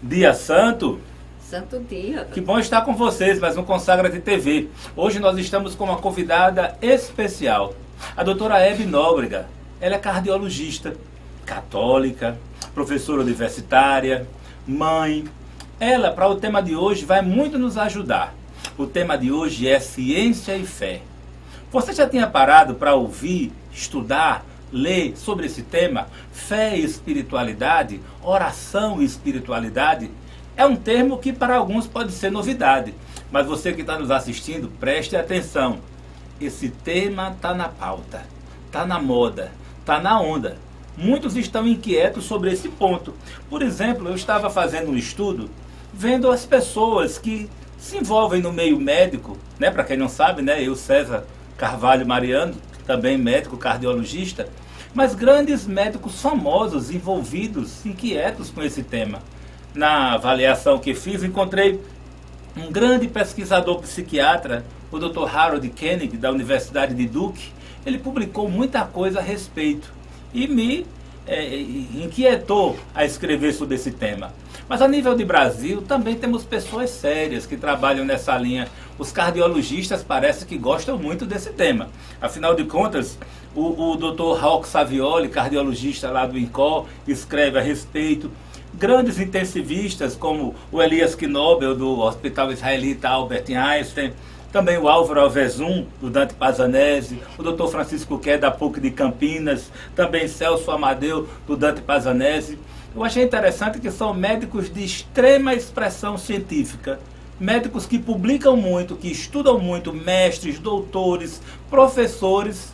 Dia Santo. Santo dia. Que bom estar com vocês, mais um Consagra-te TV. Hoje nós estamos com uma convidada especial, a doutora Hebe Nóbrega. Ela é cardiologista, católica, professora universitária, mãe. Ela, para o tema de hoje, vai muito nos ajudar. O tema de hoje é ciência e fé. Você já tinha parado para ouvir, estudar, ler sobre esse tema? Fé e espiritualidade, oração e espiritualidade? É um termo que para alguns pode ser novidade, mas você que está nos assistindo, preste atenção. Esse tema está na pauta, está na moda, está na onda. Muitos estão inquietos sobre esse ponto. Por exemplo, eu estava fazendo um estudo, vendo as pessoas que se envolvem no meio médico, né? Para quem não sabe, né? Eu, César Carvalho Mariano, também médico cardiologista, mas grandes médicos famosos envolvidos, inquietos com esse tema. Na avaliação que fiz, encontrei um grande pesquisador psiquiatra, o Dr. Harold Koenig, da Universidade de Duke. Ele publicou muita coisa a respeito e me inquietou a escrever sobre esse tema. Mas a nível de Brasil, também temos pessoas sérias que trabalham nessa linha. Os cardiologistas parece que gostam muito desse tema. Afinal de contas, o Dr. Rocco Savioli, cardiologista lá do INCOR, escreve a respeito. Grandes intensivistas como o Elias Knobel, do Hospital Israelita Albert Einstein, também o Álvaro Alvezum, do Dante Pazanese, o Dr. Francisco Quer, da PUC de Campinas, também Celso Amadeu, do Dante Pazanese. Eu achei interessante que são médicos de extrema expressão científica, médicos que publicam muito, que estudam muito, mestres, doutores, professores,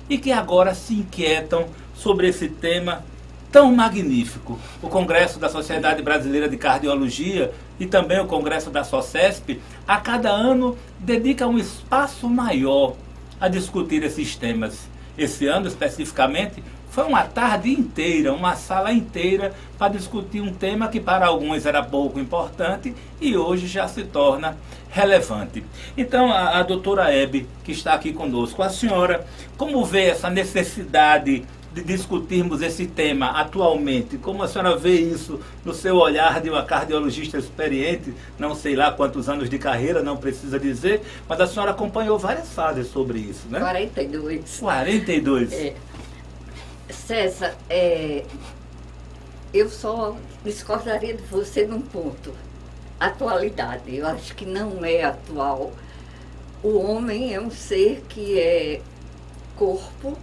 e que agora se inquietam sobre esse tema tão magnífico. O Congresso da Sociedade Brasileira de Cardiologia e também o Congresso da SOCESP, a cada ano dedica um espaço maior a discutir esses temas. Esse ano, especificamente, foi uma tarde inteira, uma sala inteira para discutir um tema que para alguns era pouco importante e hoje já se torna relevante. Então, a doutora Hebe, que está aqui conosco, a senhora, como vê essa necessidade de discutirmos esse tema atualmente? Como a senhora vê isso no seu olhar de uma cardiologista experiente, não sei lá quantos anos de carreira, não precisa dizer, mas a senhora acompanhou várias fases sobre isso, né? 42. 42. César, eu só discordaria de você num ponto. Atualidade, eu acho que não é atual. O homem é um ser que é corpo,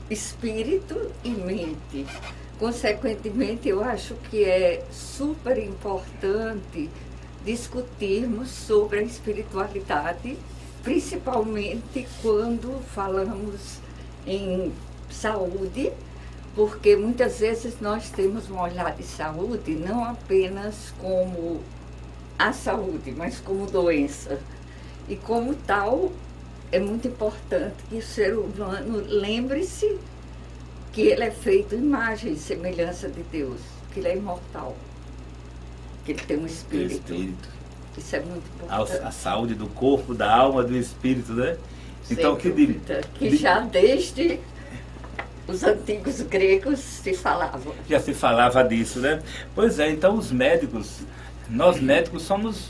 espírito e mente. Consequentemente, eu acho que é super importante discutirmos sobre a espiritualidade, principalmente quando falamos em saúde, porque muitas vezes nós temos um olhar de saúde não apenas como a saúde, mas como doença. E como tal, é muito importante que o ser humano lembre-se que ele é feito imagem e semelhança de Deus, que ele é imortal, que ele tem um espírito. Isso é muito importante. A saúde do corpo, da alma, do espírito, né? Então, que já desde os antigos gregos se falava. Já se falava disso, né? Pois é, então os médicos, nós médicos somos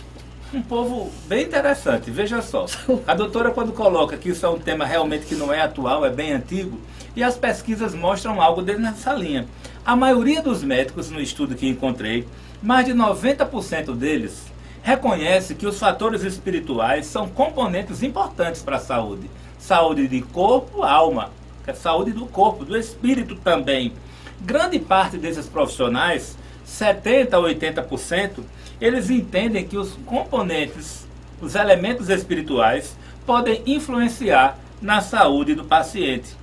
um povo bem interessante. Veja só, a doutora quando coloca que isso é um tema realmente que não é atual, é bem antigo, e as pesquisas mostram algo nessa linha. A maioria dos médicos, no estudo que encontrei, mais de 90% deles reconhece que os fatores espirituais são componentes importantes para a saúde. Saúde de corpo, alma, que é saúde do corpo, do espírito também. Grande parte desses profissionais, 70% a 80%, eles entendem que os componentes, os elementos espirituais, podem influenciar na saúde do paciente.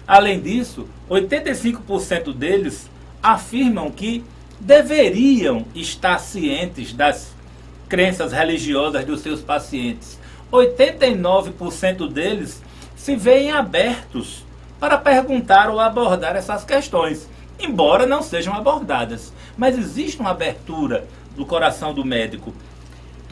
Além disso, 85% deles afirmam que deveriam estar cientes das crenças religiosas dos seus pacientes. 89% deles se veem abertos para perguntar ou abordar essas questões, embora não sejam abordadas. Mas existe uma abertura do coração do médico.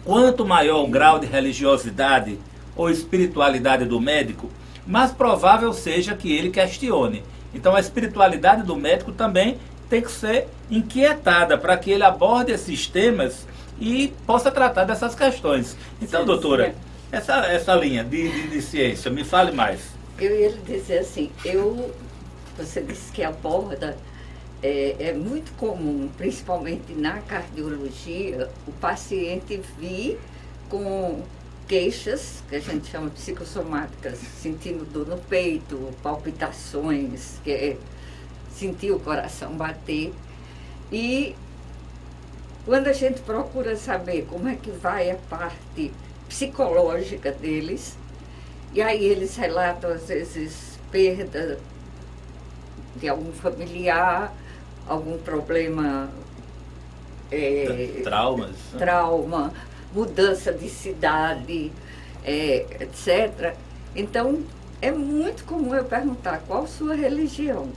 Quanto maior o grau de religiosidade, ou espiritualidade do médico, mais provável seja que ele questione. Então a espiritualidade do médico também tem que ser inquietada para que ele aborde esses temas e possa tratar dessas questões. Então, doutora, essa linha de ciência, me fale mais. Eu ia lhe dizer assim, você disse que aborda, é muito comum, principalmente na cardiologia, o paciente vir com queixas, que a gente chama psicossomáticas, sentindo dor no peito, palpitações, que é sentir o coração bater. E quando a gente procura saber como é que vai a parte psicológica deles, e aí eles relatam, às vezes, perda de algum familiar, algum problema, trauma, mudança de cidade, etc. Então, é muito comum eu perguntar qual sua religião.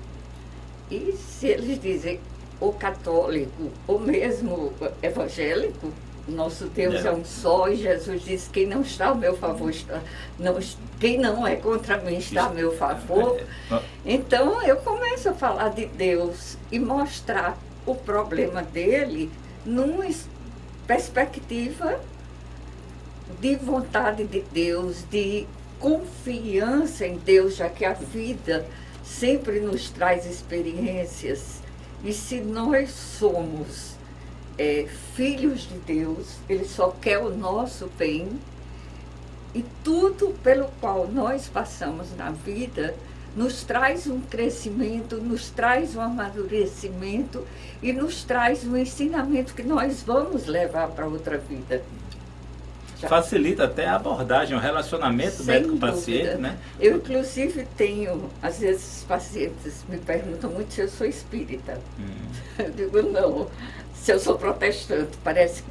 E se eles dizem ou católico ou mesmo evangélico, nosso Deus é um só, e Jesus disse: quem não está ao meu favor, quem não é contra mim está ao meu favor. Então eu começo a falar de Deus e mostrar o problema dele numa perspectiva de vontade de Deus, de confiança em Deus, já que a vida sempre nos traz experiências. E se nós somos filhos de Deus, Ele só quer o nosso bem, e tudo pelo qual nós passamos na vida nos traz um crescimento, nos traz um amadurecimento e nos traz um ensinamento que nós vamos levar para outra vida. Facilita até a abordagem, o relacionamento médico-paciente, né? Eu, inclusive, tenho, às vezes, os pacientes me perguntam muito se eu sou espírita. Eu digo, não. Se eu sou protestante, parece que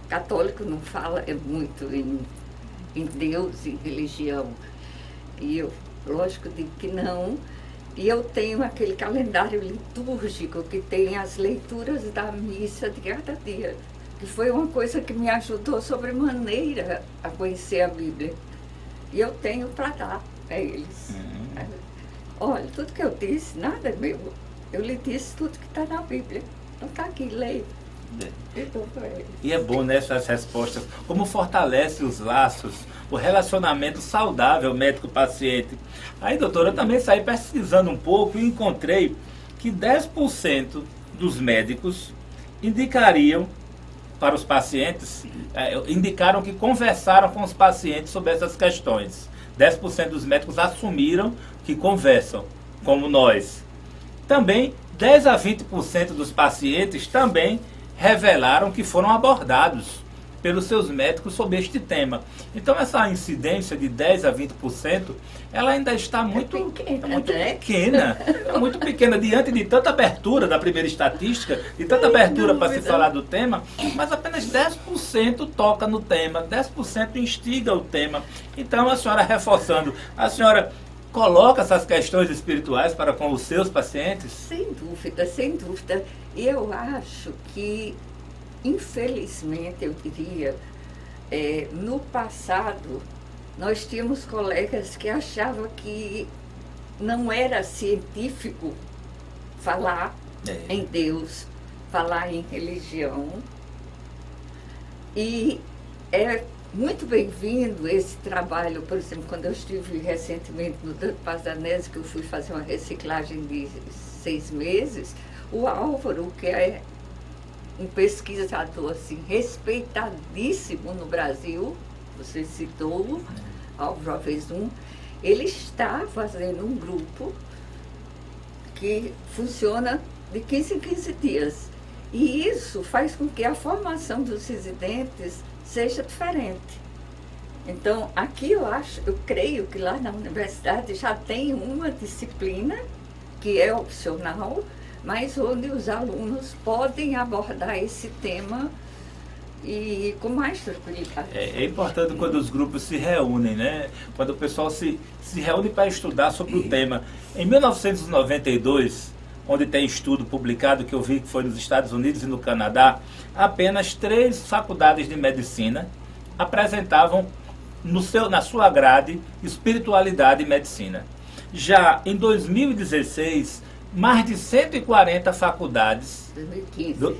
católico não fala muito em Deus, em religião. E eu, lógico, digo que não. E eu tenho aquele calendário litúrgico que tem as leituras da missa de cada dia, que foi uma coisa que me ajudou sobremaneira a conhecer a Bíblia. E eu tenho para dar a eles. Olha, tudo que eu disse, nada é meu. Eu lhe disse tudo que está na Bíblia. Então está aqui, leia. E é bom nessas respostas, como fortalece os laços, o relacionamento saudável médico-paciente. Aí, doutora, eu também saí pesquisando um pouco e encontrei que 10% dos médicos indicariam para os pacientes, indicaram que conversaram com os pacientes sobre essas questões. 10% dos médicos assumiram que conversam, como nós. Também 10 a 20% dos pacientes também revelaram que foram abordados pelos seus médicos sobre este tema. Então essa incidência de 10 a 20%, ela ainda está muito pequena diante de tanta abertura da primeira estatística, de tanta abertura para se falar do tema, mas apenas 10% toca no tema, 10% instiga o tema. Então a senhora reforçando, a senhora coloca essas questões espirituais para com os seus pacientes? Sem dúvida, sem dúvida. E eu acho que, infelizmente, eu diria, no passado, nós tínhamos colegas que achavam que não era científico falar em Deus, falar em religião. E é muito bem-vindo esse trabalho. Por exemplo, quando eu estive recentemente no Dante Pazanese, que eu fui fazer uma reciclagem de 6 meses, o Álvaro, que é um pesquisador assim, respeitadíssimo no Brasil, você citou, Álvaro Avezum, ele está fazendo um grupo que funciona de 15 em 15 dias. E isso faz com que a formação dos residentes seja diferente. Então, aqui eu creio que lá na universidade já tem uma disciplina que é opcional, mas onde os alunos podem abordar esse tema e com mais tranquilidade. É importante quando os grupos se reúnem, né? Quando o pessoal se reúne para estudar sobre o tema. Em 1992, onde tem estudo publicado que eu vi que foi nos Estados Unidos e no Canadá, apenas 3 faculdades de medicina apresentavam na sua grade espiritualidade e medicina. Já em 2016, mais de 140 faculdades.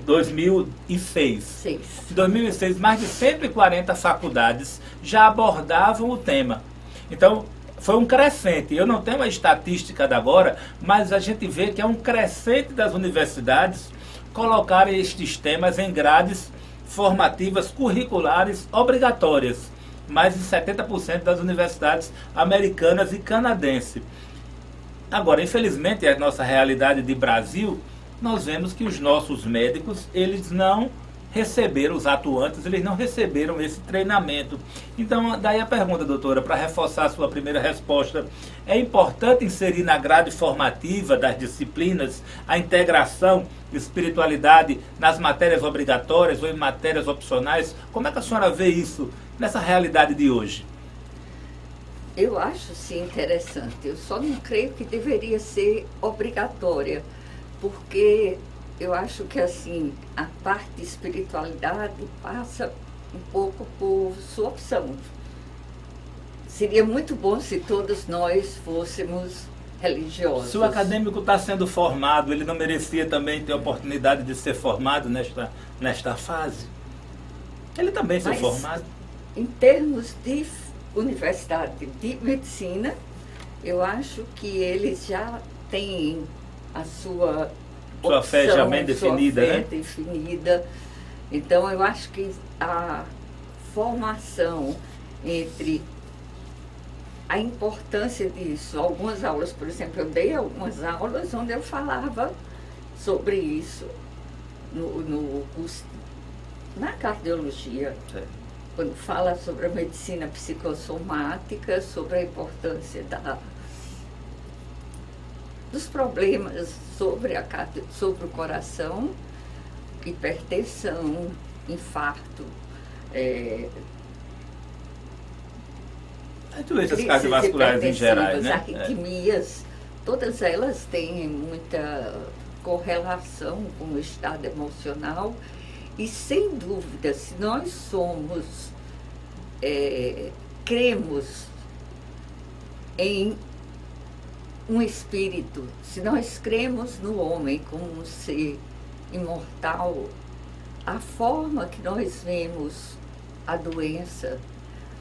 2006. Em 2006, mais de 140 faculdades já abordavam o tema. Então, foi um crescente. Eu não tenho a estatística da agora, mas a gente vê que é um crescente das universidades colocarem estes temas em grades formativas curriculares obrigatórias. Mais de 70% das universidades americanas e canadenses. Agora, infelizmente, a nossa realidade de Brasil, nós vemos que os nossos médicos, eles não receberam, os atuantes, eles não receberam esse treinamento. Então, daí a pergunta, doutora, para reforçar a sua primeira resposta, é importante inserir na grade formativa das disciplinas a integração de espiritualidade nas matérias obrigatórias ou em matérias opcionais? Como é que a senhora vê isso nessa realidade de hoje? Eu acho sim interessante, eu só não creio que deveria ser obrigatória, porque eu acho que assim, a parte de espiritualidade passa um pouco por sua opção. Seria muito bom se todos nós fôssemos religiosos. Se o acadêmico está sendo formado, ele não merecia também ter a oportunidade de ser formado nesta fase? Ele também foi formado. Em termos de universidade de medicina, eu acho que eles já têm a sua opção, fé já bem definida, sua fé né? definida. Então, eu acho que a formação entre a importância disso, algumas aulas, por exemplo, eu dei algumas aulas onde eu falava sobre isso no curso, na cardiologia. Certo. Quando fala sobre a medicina psicossomática, sobre a importância dos problemas sobre o coração, hipertensão, infarto, doenças cardiovasculares em geral, né? Arritmias, todas elas têm muita correlação com o estado emocional. E, sem dúvida, se nós cremos em um espírito, se nós cremos no homem como um ser imortal, a forma que nós vemos a doença,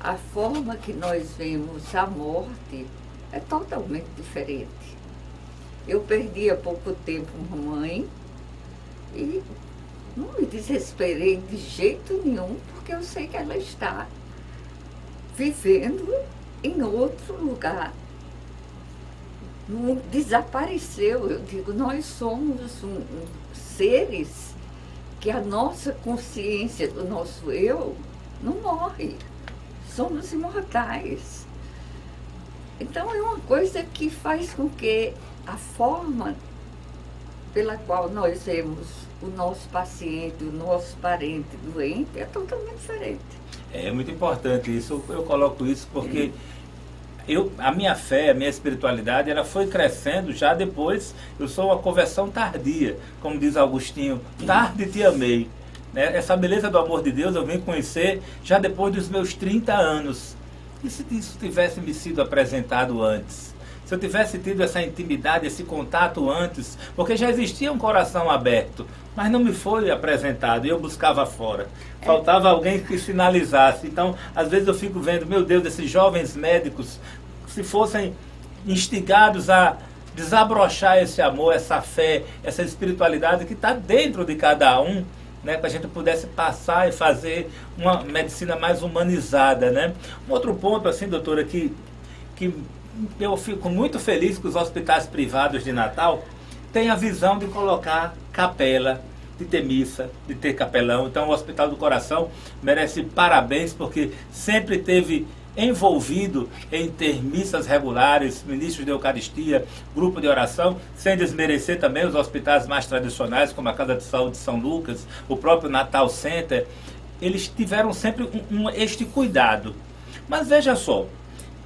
a forma que nós vemos a morte é totalmente diferente. Eu perdi há pouco tempo uma mãe e não me desesperei de jeito nenhum, porque eu sei que ela está vivendo em outro lugar. Não desapareceu. Eu digo, nós somos seres que a nossa consciência do nosso eu não morre. Somos imortais. Então é uma coisa que faz com que a forma pela qual nós vemos o nosso paciente, o nosso parente doente, é totalmente diferente. É muito importante isso, eu coloco isso porque a minha fé, a minha espiritualidade, ela foi crescendo já depois, eu sou uma conversão tardia, como diz Agostinho, tarde te amei. Né? Essa beleza do amor de Deus eu vim conhecer já depois dos meus 30 anos. E se isso tivesse me sido apresentado antes? Se eu tivesse tido essa intimidade, esse contato antes, porque já existia um coração aberto, mas não me foi apresentado e eu buscava fora. Faltava alguém que sinalizasse. Então, às vezes eu fico vendo, meu Deus, esses jovens médicos, se fossem instigados a desabrochar esse amor, essa fé, essa espiritualidade que está dentro de cada um, né, para a gente pudesse passar e fazer uma medicina mais humanizada, né? Um outro ponto, assim, doutora, que eu fico muito feliz que os hospitais privados de Natal têm a visão de colocar capela, de ter missa, de ter capelão. Então o Hospital do Coração merece parabéns, porque sempre teve envolvido em ter missas regulares, ministros de Eucaristia, grupo de oração, sem desmerecer também os hospitais mais tradicionais, como a Casa de Saúde de São Lucas, o próprio Natal Center. Eles tiveram sempre este cuidado. Mas veja só,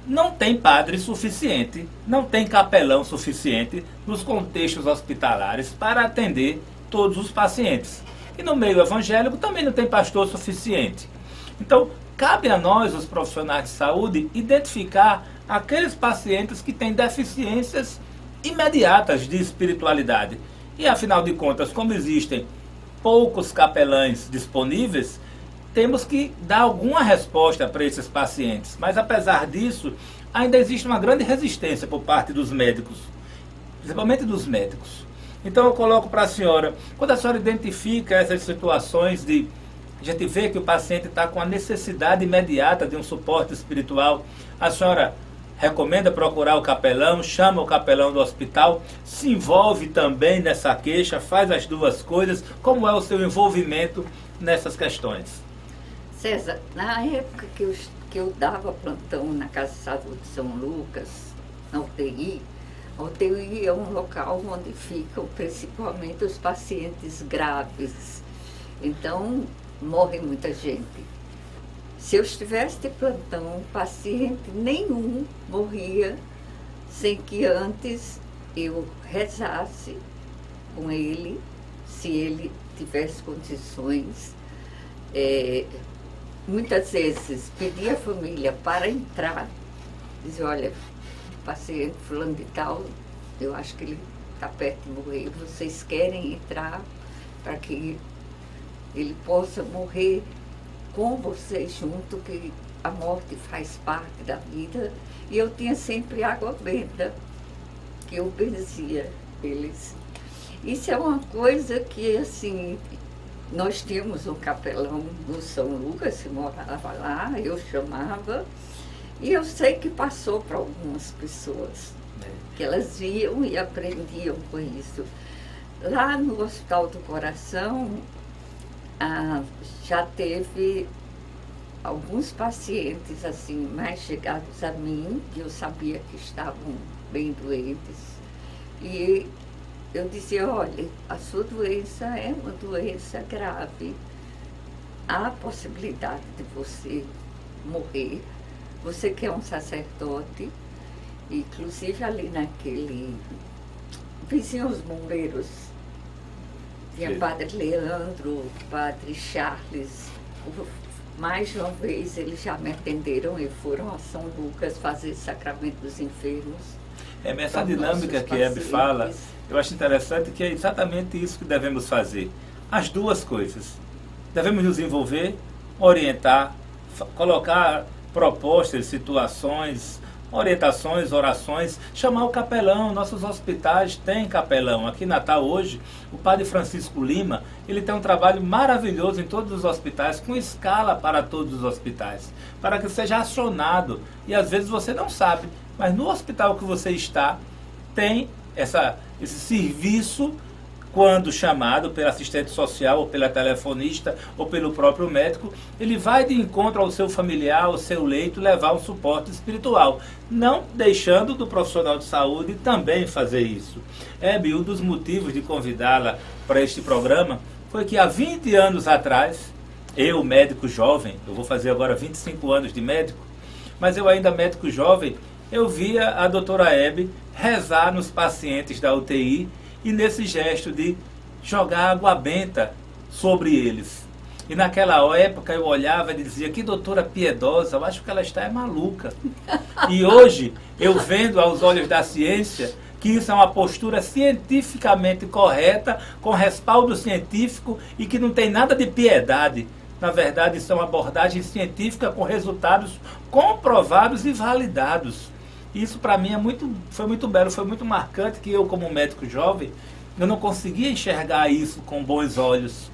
não tem padre suficiente, não tem capelão suficiente nos contextos hospitalares para atender todos os pacientes. E no meio evangélico também não tem pastor suficiente. Então, cabe a nós, os profissionais de saúde, identificar aqueles pacientes que têm deficiências imediatas de espiritualidade. E afinal de contas, como existem poucos capelães disponíveis, temos que dar alguma resposta para esses pacientes. Mas apesar disso, ainda existe uma grande resistência por parte dos médicos, principalmente dos médicos. Então eu coloco para a senhora, quando a senhora identifica essas situações de a gente vê que o paciente está com a necessidade imediata de um suporte espiritual, a senhora recomenda procurar o capelão, chama o capelão do hospital, se envolve também nessa queixa, faz as duas coisas. Como é o seu envolvimento nessas questões? César, na época que eu dava plantão na Casa de Saúde de São Lucas, na UTI, a UTI é um local onde ficam principalmente os pacientes graves. Então, morre muita gente. Se eu estivesse de plantão, paciente nenhum morria sem que antes eu rezasse com ele, se ele tivesse condições. Muitas vezes pedia à família para entrar, dizia, olha, o paciente fulano de tal, eu acho que ele está perto de morrer, vocês querem entrar para que ele possa morrer com vocês junto, que a morte faz parte da vida. E eu tinha sempre água benta, que eu benzia eles. Isso é uma coisa que, assim, nós tínhamos um capelão no São Lucas, que morava lá, eu chamava, e eu sei que passou para algumas pessoas, que elas iam e aprendiam com isso. Lá no Hospital do Coração, já teve alguns pacientes assim mais chegados a mim, que eu sabia que estavam bem doentes, e eu dizia, olha, a sua doença é uma doença grave, há possibilidade de você morrer, você que é um sacerdote, inclusive ali naquele, vizinho os bombeiros, tinha o padre Leandro, padre Charles. Mais de uma vez eles já me atenderam e foram a São Lucas fazer sacramento dos enfermos. Essa dinâmica que a Hebe fala, eu acho interessante, que é exatamente isso que devemos fazer. As duas coisas. Devemos nos envolver, orientar, colocar propostas, situações, orientações, orações, chamar o capelão. Nossos hospitais têm capelão. Aqui em Natal hoje, o padre Francisco Lima, ele tem um trabalho maravilhoso em todos os hospitais, com escala para todos os hospitais, para que seja acionado. E às vezes você não sabe, mas no hospital que você está, tem esse serviço, quando chamado pelo assistente social, ou pela telefonista, ou pelo próprio médico, ele vai de encontro ao seu familiar, ao seu leito, levar um suporte espiritual, não deixando do profissional de saúde também fazer isso. Hebe, um dos motivos de convidá-la para este programa foi que há 20 anos atrás, eu, médico jovem, eu vou fazer agora 25 anos de médico, mas eu ainda médico jovem, eu via a doutora Hebe rezar nos pacientes da UTI, e nesse gesto de jogar água benta sobre eles. E naquela época eu olhava e dizia, que doutora piedosa, eu acho que ela está maluca. E hoje, eu vendo aos olhos da ciência, que isso é uma postura cientificamente correta, com respaldo científico e que não tem nada de piedade. Na verdade, isso é uma abordagem científica com resultados comprovados e validados. Isso para mim foi muito belo, foi muito marcante, que eu, como médico jovem, eu não conseguia enxergar isso com bons olhos.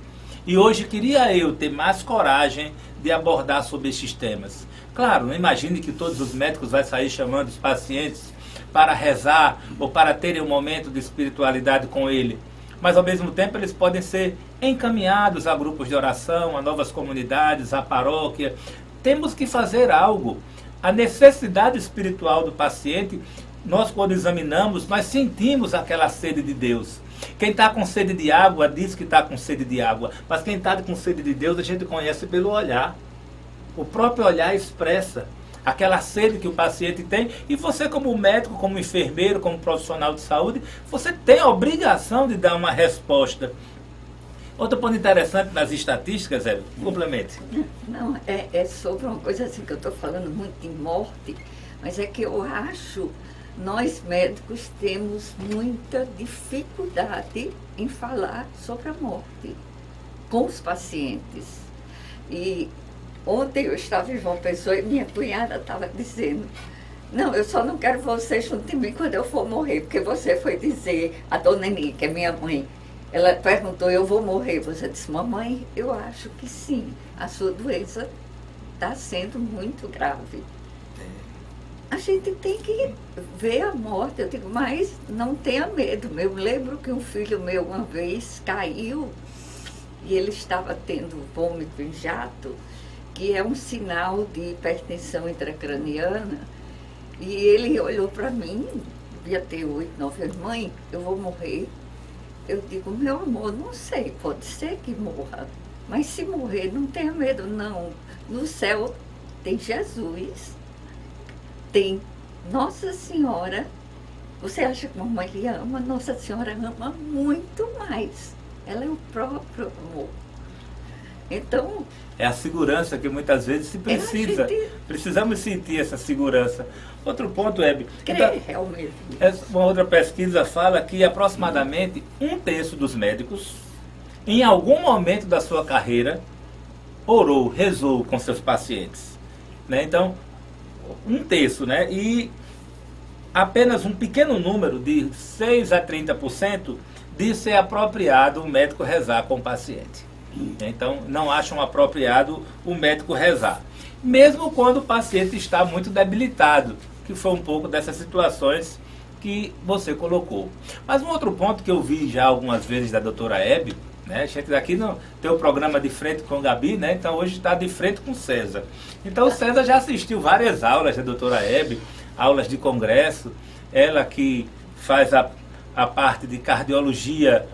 E hoje queria eu ter mais coragem de abordar sobre estes temas. Claro, não imagine que todos os médicos vão sair chamando os pacientes para rezar ou para terem um momento de espiritualidade com ele. Mas ao mesmo tempo eles podem ser encaminhados a grupos de oração, a novas comunidades, a paróquia. Temos que fazer algo. A necessidade espiritual do paciente, nós quando examinamos, nós sentimos aquela sede de Deus. Quem está com sede de água diz que está com sede de água, mas quem está com sede de Deus a gente conhece pelo olhar. O próprio olhar expressa aquela sede que o paciente tem, e você como médico, como enfermeiro, como profissional de saúde, você tem a obrigação de dar uma resposta. Outro ponto interessante nas estatísticas, Hebe, complemente. Não, é sobre uma coisa assim que eu estou falando muito em morte, mas é que eu acho, nós médicos temos muita dificuldade em falar sobre a morte com os pacientes. E ontem eu estava em João Pessoa e minha cunhada estava dizendo: não, eu só não quero você junto de mim quando eu for morrer, porque você foi dizer, a dona Eni, que é minha mãe, ela perguntou: eu vou morrer? Você disse: mamãe, eu acho que sim, a sua doença está sendo muito grave. A gente tem que ver a morte. Eu digo: mas não tenha medo. Eu lembro que um filho meu uma vez caiu e ele estava tendo vômito em jato, que é um sinal de hipertensão intracraniana. E ele olhou para mim, devia ter 8, 9 anos: mãe, eu vou morrer. Eu digo: meu amor, não sei, pode ser que morra, mas se morrer, não tenha medo, não. No céu tem Jesus, tem Nossa Senhora. Você acha que a mamãe lhe ama? Nossa Senhora ama muito mais. Ela é o próprio amor. Então, é a segurança que muitas vezes se precisa. gente... Precisamos sentir essa segurança. Outro ponto, Hebe. Crer realmente. Uma outra pesquisa fala que aproximadamente 1/3 dos médicos, em algum momento da sua carreira, orou, rezou com seus pacientes. Né? Então, 1/3, né? E apenas um pequeno número, de 6 a 30%, diz ser apropriado o médico rezar com o paciente. Então, não acham apropriado o médico rezar. Mesmo quando o paciente está muito debilitado, que foi um pouco dessas situações que você colocou. Mas um outro ponto que eu vi já algumas vezes da doutora Hebe, né? A gente daqui tem o programa De Frente com Gabi, né? Então hoje está de frente com o César. Então o César já assistiu várias aulas da doutora Hebe, aulas de congresso, ela que faz a parte de cardiologia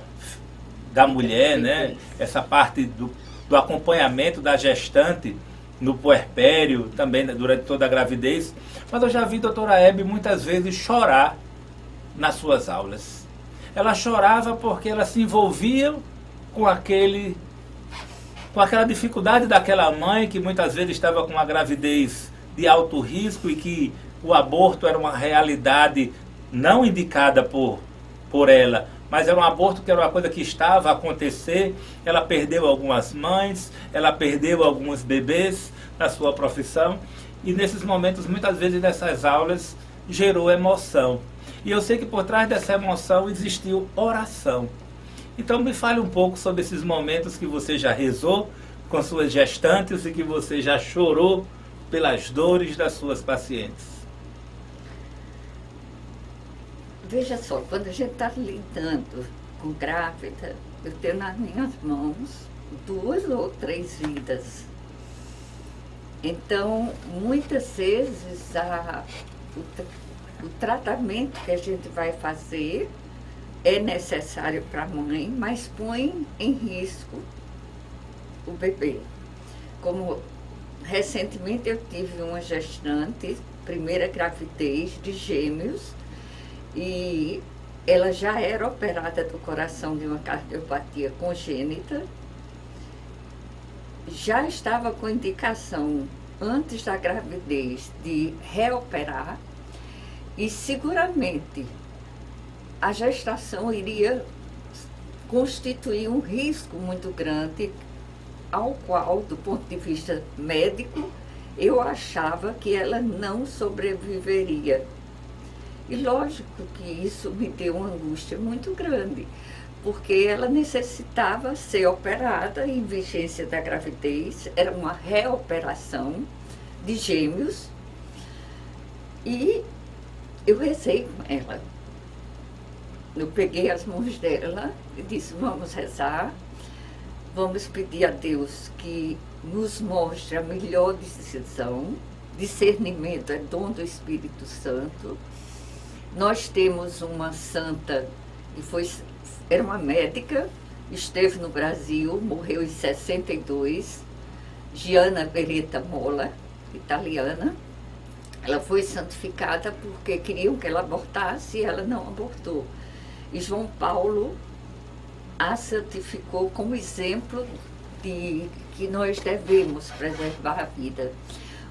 da mulher, né? Essa parte do acompanhamento da gestante no puerpério, também durante toda a gravidez. Mas eu já vi a doutora Hebe muitas vezes chorar nas suas aulas. Ela chorava porque ela se envolvia com aquela dificuldade daquela mãe que muitas vezes estava com uma gravidez de alto risco e que o aborto era uma realidade não indicada por ela, mas era um aborto que era uma coisa que estava a acontecer. Ela perdeu algumas mães, ela perdeu alguns bebês na sua profissão, e nesses momentos, muitas vezes nessas aulas, gerou emoção. E eu sei que por trás dessa emoção existiu oração. Então me fale um pouco sobre esses momentos que você já rezou com suas gestantes e que você já chorou pelas dores das suas pacientes. Veja só, quando a gente está lidando com grávida, eu tenho nas minhas mãos 2 ou 3 vidas. Então, muitas vezes, o tratamento que a gente vai fazer é necessário para a mãe, mas põe em risco o bebê. Como recentemente eu tive uma gestante, primeira gravidez de gêmeos, e ela já era operada do coração de uma cardiopatia congênita, já estava com indicação antes da gravidez de reoperar, e seguramente a gestação iria constituir um risco muito grande, ao qual, do ponto de vista médico, eu achava que ela não sobreviveria. E lógico que isso me deu uma angústia muito grande, porque ela necessitava ser operada em vigência da gravidez, era uma reoperação de gêmeos, e eu rezei com ela. Eu peguei as mãos dela e disse: vamos rezar, vamos pedir a Deus que nos mostre a melhor decisão. Discernimento é dom do Espírito Santo. Nós temos uma santa, era uma médica, esteve no Brasil, morreu em 62, Gianna Beretta Molla, italiana. Ela foi santificada porque queriam que ela abortasse e ela não abortou. E João Paulo a santificou como exemplo de que nós devemos preservar a vida.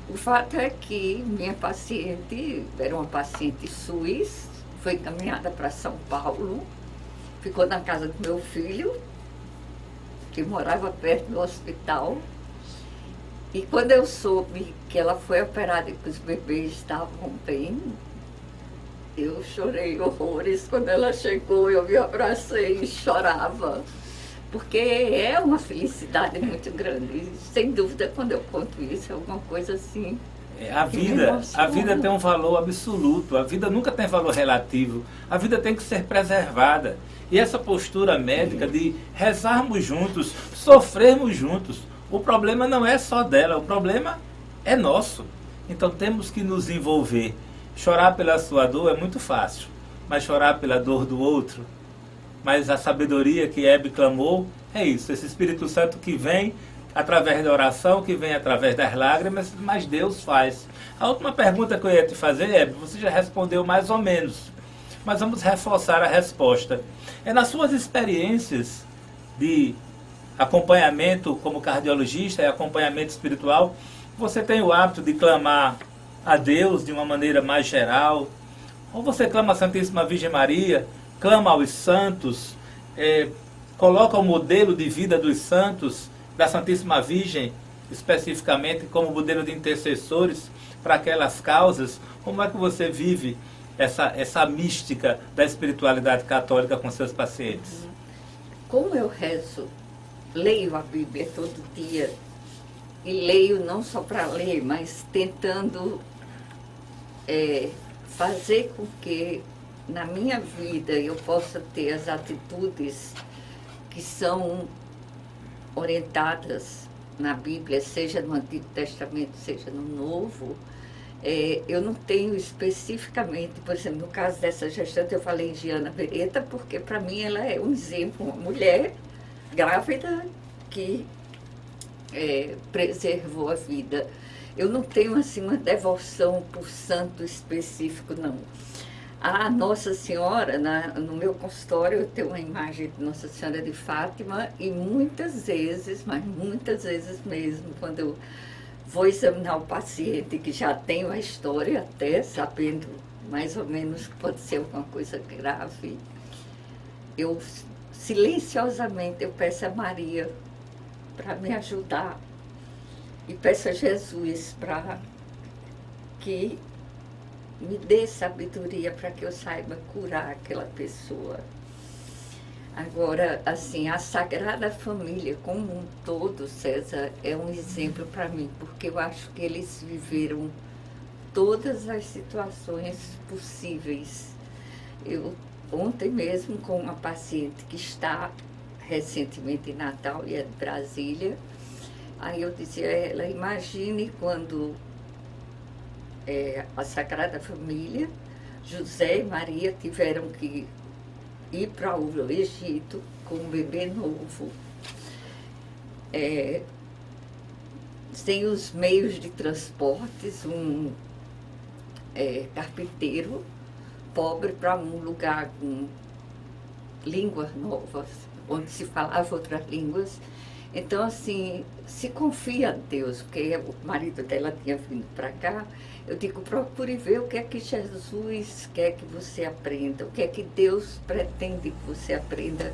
O fato é que minha paciente era uma paciente SUS, foi encaminhada para São Paulo, ficou na casa do meu filho, que morava perto do hospital. E quando eu soube que ela foi operada e que os bebês estavam bem, eu chorei horrores. Quando ela chegou, eu me abracei e chorava, porque é uma felicidade muito grande. E, sem dúvida, quando eu conto isso, é alguma coisa assim. A vida tem um valor absoluto, a vida nunca tem valor relativo, a vida tem que ser preservada. E essa postura médica de rezarmos juntos, sofrermos juntos, o problema não é só dela, o problema é nosso. Então temos que nos envolver. Chorar pela sua dor é muito fácil, mas chorar pela dor do outro. Mas a sabedoria que Hebe clamou é isso, esse Espírito Santo que vem através da oração, que vem através das lágrimas, mas Deus faz. A última pergunta que eu ia te fazer, Hebe, você já respondeu mais ou menos, mas vamos reforçar a resposta. É nas suas experiências de acompanhamento como cardiologista e acompanhamento espiritual, você tem o hábito de clamar a Deus de uma maneira mais geral? Ou você clama a Santíssima Virgem Maria, clama aos santos, coloca o modelo de vida dos santos, da Santíssima Virgem, especificamente como modelo de intercessores para aquelas causas? Como é que você vive essa mística da espiritualidade católica com seus pacientes? Como eu rezo, leio a Bíblia todo dia, e leio não só para ler, mas tentando fazer com que na minha vida eu possa ter as atitudes que são orientadas na Bíblia, seja no Antigo Testamento, seja no Novo. Eu não tenho especificamente, por exemplo, no caso dessa gestante, eu falei em Giana Beretta, porque para mim ela é um exemplo, uma mulher grávida que preservou a vida. Eu não tenho assim uma devoção por santo específico, não. A Nossa Senhora, no meu consultório, eu tenho uma imagem de Nossa Senhora de Fátima, e muitas vezes, mas muitas vezes mesmo, quando eu vou examinar o paciente que já tem uma história, até sabendo mais ou menos que pode ser alguma coisa grave, eu silenciosamente eu peço a Maria para me ajudar e peço a Jesus para que me dê sabedoria para que eu saiba curar aquela pessoa. Agora, assim, a Sagrada Família como um todo, César, é um exemplo para mim, porque eu acho que eles viveram todas as situações possíveis. Eu, ontem mesmo, com uma paciente que está recentemente em Natal e é de Brasília, aí eu dizia a ela, imagine quando a Sagrada Família, José e Maria tiveram que ir para o Egito com um bebê novo, sem os meios de transportes, um carpinteiro pobre para um lugar com línguas novas, onde se falava outras línguas. Então, assim, se confia em Deus, porque o marido dela tinha vindo para cá, eu digo, procure ver o que é que Jesus quer que você aprenda, o que é que Deus pretende que você aprenda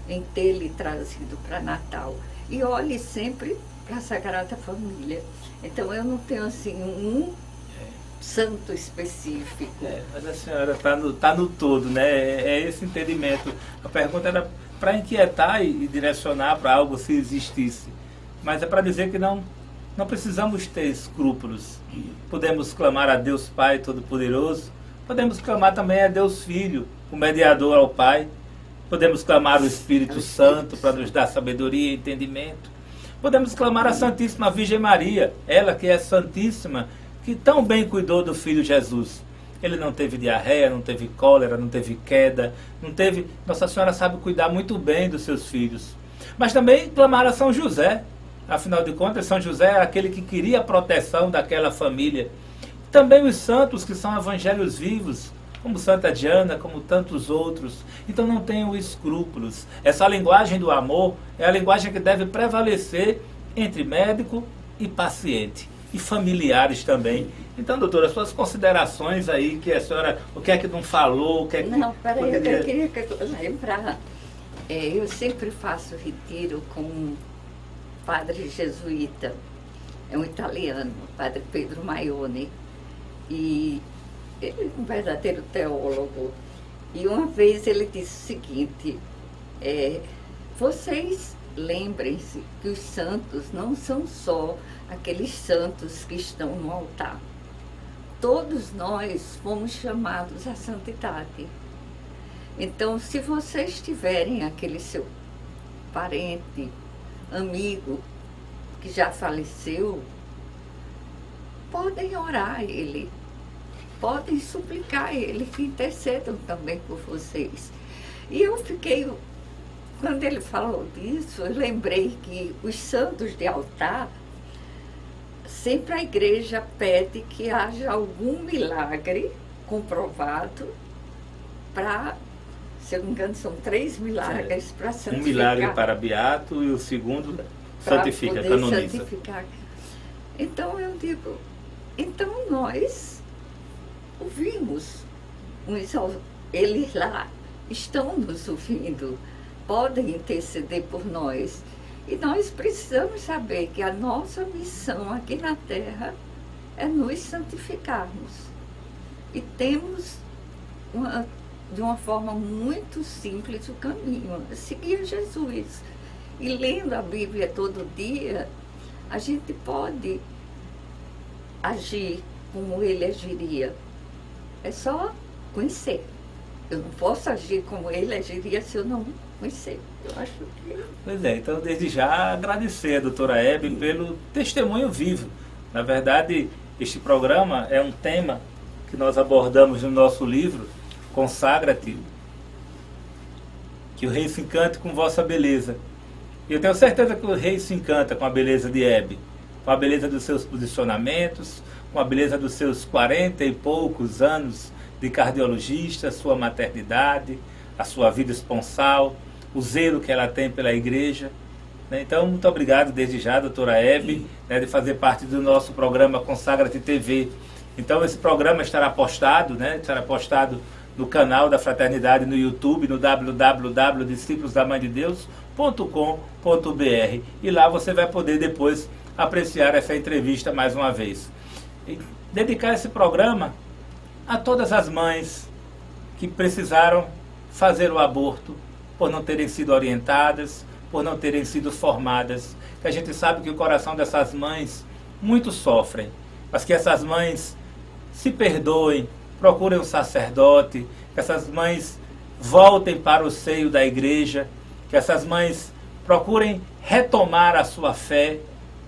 em ter lhe trazido para Natal. E olhe sempre para a Sagrada Família. Então, eu não tenho, assim, um santo específico. Mas a senhora está no todo, né? É esse entendimento. A pergunta era para inquietar e direcionar para algo se existisse. Mas é para dizer que não precisamos ter escrúpulos. Podemos clamar a Deus Pai Todo-Poderoso, podemos clamar também a Deus Filho, o mediador ao Pai, podemos clamar o Espírito Santo para nos dar sabedoria e entendimento, podemos clamar a Santíssima Virgem Maria, ela que é santíssima, que tão bem cuidou do Filho Jesus. Ele não teve diarreia, não teve cólera, não teve queda, não teve... Nossa Senhora sabe cuidar muito bem dos seus filhos. Mas também clamar a São José. Afinal de contas, São José é aquele que queria a proteção daquela família. Também os santos, que são evangelhos vivos, como Santa Diana, como tantos outros. Então não tenham escrúpulos. Essa linguagem do amor é a linguagem que deve prevalecer entre médico e paciente, e familiares também. Então, doutora, suas considerações aí, que a senhora, o que é que não falou, o que é que... Não, peraí, poderia... eu queria lembrar, eu sempre faço retiro com um padre jesuíta, é um italiano, o padre Pedro Maione, e ele é um verdadeiro teólogo. E uma vez ele disse o seguinte, vocês lembrem-se que os santos não são só aqueles santos que estão no altar. Todos nós fomos chamados à santidade. Então, se vocês tiverem aquele seu parente, amigo, que já faleceu, podem orar a ele, podem suplicar a ele que intercedam também por vocês. E eu fiquei, quando ele falou disso, eu lembrei que os santos de altar, sempre a igreja pede que haja algum milagre comprovado para, se eu não me engano, são 3 milagres para santificar. Um milagre para beato e o segundo santifica, canoniza. Santificar. Então eu digo, então nós ouvimos, eles lá estão nos ouvindo, podem interceder por nós. E nós precisamos saber que a nossa missão aqui na Terra é nos santificarmos. E temos, de uma forma muito simples, o caminho, seguir Jesus. E lendo a Bíblia todo dia, a gente pode agir como ele agiria. É só conhecer. Eu não posso agir como ele agiria se eu não conhecer. Eu acho que... Pois é, então desde já agradecer a doutora Hebe pelo testemunho vivo. Na verdade, este programa é um tema que nós abordamos no nosso livro, Consagra-te, que o rei se encante com vossa beleza. E eu tenho certeza que o rei se encanta com a beleza de Hebe, com a beleza dos seus posicionamentos, com a beleza dos seus 40 e poucos anos de cardiologista, sua maternidade, a sua vida esponsal, o zelo que ela tem pela igreja. Então, muito obrigado desde já, doutora Hebe, de fazer parte do nosso programa Consagra-te TV. Então, esse programa estará postado, no canal da Fraternidade no YouTube, no www.disciplosdamãededeus.com.br, e lá você vai poder depois apreciar essa entrevista mais uma vez. E dedicar esse programa a todas as mães que precisaram fazer o aborto por não terem sido orientadas, por não terem sido formadas, que a gente sabe que o coração dessas mães muito sofrem, mas que essas mães se perdoem, procurem um sacerdote, que essas mães voltem para o seio da igreja, que essas mães procurem retomar a sua fé,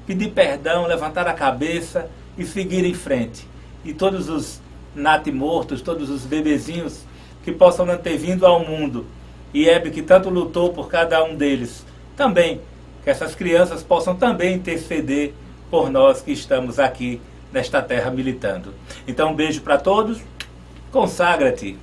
pedir perdão, levantar a cabeça e seguir em frente. E todos os natimortos, todos os bebezinhos que possam não ter vindo ao mundo, e Hebe que tanto lutou por cada um deles, também, que essas crianças possam também interceder por nós que estamos aqui nesta terra militando. Então um beijo para todos, consagra-te!